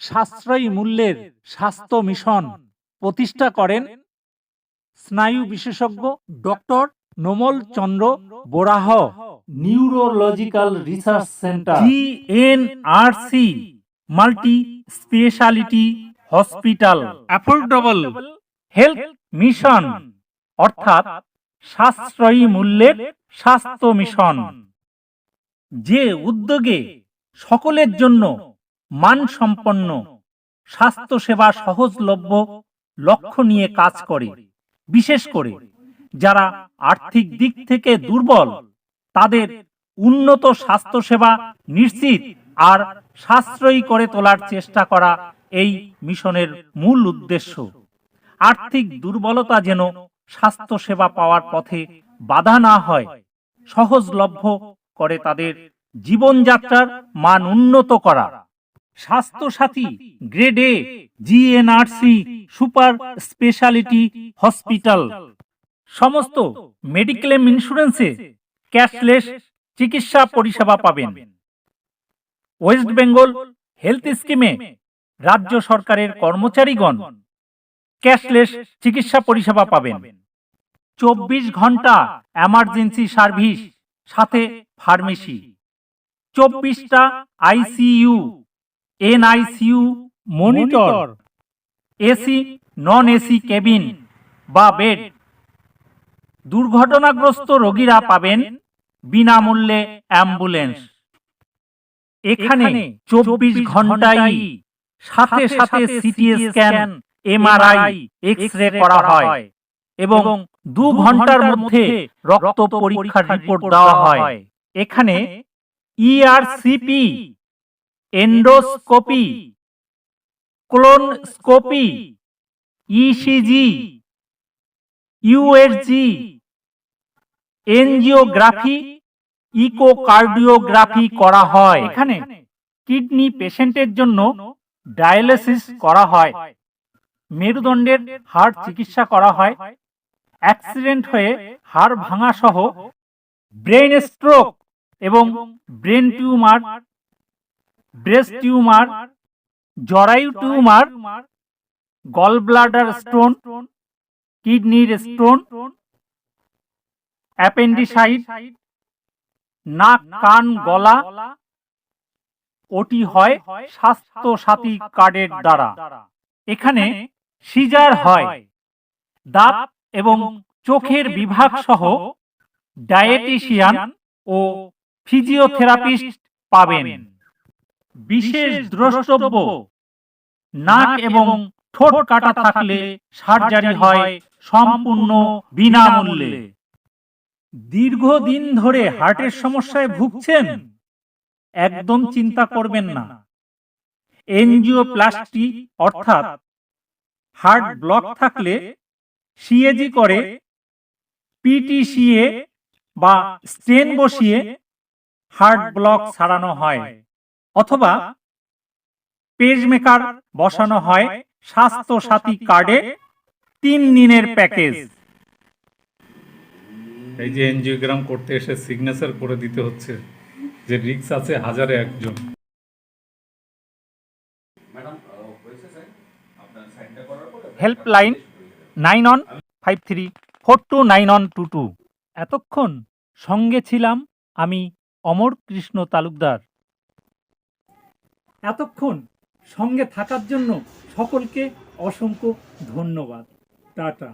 সাশ্রয়ী মূল্যের স্বাস্থ্য মিশন প্রতিষ্ঠা করেন স্নায়ু বিশেষজ্ঞ doctor Nomal Chandra Borah, neurological research centre GNRC multi speciality hospital, affordable health mission অর্থাৎ সাশ্রয়ী মূল্যের স্বাস্থ্য মিশন, যে উদ্যোগে সকলের জন্য মানসম্পন্ন স্বাস্থ্যসেবা সহজলভ্য লক্ষ্য নিয়ে কাজ করে। বিশেষ করে যারা আর্থিক দিক থেকে দুর্বল তাদের উন্নত স্বাস্থ্যসেবা নিশ্চিত আর সাশ্রয়ী করে তোলার চেষ্টা করা এই মিশনের মূল উদ্দেশ্য। আর্থিক দুর্বলতা যেন স্বাস্থ্যসেবা পাওয়ার পথে বাধা না হয়, সহজলভ্য করে তাদের জীবনযাত্রার মান উন্নত করা। Swasthyasathi grade A GNRC super speciality hospital সমস্ত মেডিক্লেম ইন্স্যুরেন্সে ক্যাশলেস চিকিৎসা পরিষেবা পাবেন। ওয়েস্ট বেঙ্গল হেলথ স্কিমে রাজ্য সরকারের কর্মচারীগণ ক্যাশলেস চিকিৎসা পরিষেবা পাবেন। 24 ঘন্টা এমার্জেন্সি সার্ভিস, সাথে ফার্মেসি, 24টা ICU, NICU monitor, AC non AC cabin বা বেড। দুর্ঘটনাগ্রস্ত রোগীরা পাবেন বিনামূল্যে অ্যাম্বুলেন্স। এখানে 24 ঘন্টায় সাথে সাথে সিটি স্ক্যান, এমআরআই, এক্স-রে করা হয় এবং 2 ঘন্টার মধ্যে রক্ত পরীক্ষার রিপোর্ট দেওয়া হয়। এখানে ERCP, endoscopy, colonoscopy, ECG, USG, angiography, echocardiography করা হয়। এখানে কিডনি পেশেন্টের জন্য ডায়ালিসিস করা হয়, মেরুদণ্ডের হাড় চিকিৎসা করা হয়, অ্যাক্সিডেন্ট হয়ে হাড় ভাঙা সহ ব্রেন স্ট্রোক এবং ব্রেন টিউমার, ব্রেস্ট টিউমার, জরায়ু টিউমার, গলব্লাডার স্টোন, কিডনির স্টোন, অ্যাপেন্ডিসাইট, নাক কান গলা ওটি হয় স্বাস্থ্যসাথী কার্ডের দ্বারা। এখানে সিজার হয়, দাঁত এবং চোখের বিভাগ সহ ডায়েটিশিয়ান ও ফিজিওথেরাপিস্ট পাবেন। বিশেষ দ্রষ্টব্য, নাক এবং ঠোঁট কাটা থাকলে সার্জারি হয় সম্পূর্ণ বিনামূল্যে। দীর্ঘদিন ধরে হার্টের সমস্যায় ভুগছেন? একদম চিন্তা করবেন না। এনজিওপ্লাস্টি অর্থাৎ হার্ট ব্লক থাকলে সিএজি করে পিটিসিএ বা স্টেন বসিয়ে হার্ট ব্লক সারানো হয়, অথবা পেসমেকার বসানো হয় স্বাস্থ্যসাথী কার্ডে 3 দিনের প্যাকেজ। এই যে এনজিওগ্রাম করতে এসে সিগনেচার করে দিতে হচ্ছে, যে রিস্ক আছে 1000-এ 1 জন। হেল্পলাইন 9153429122। এতক্ষণ সঙ্গে ছিলাম আমি অমর কৃষ্ণ তালুকদার। এতক্ষণ সঙ্গে থাকার জন্য সকলকে অসংখ্য ধন্যবাদ। টাটা।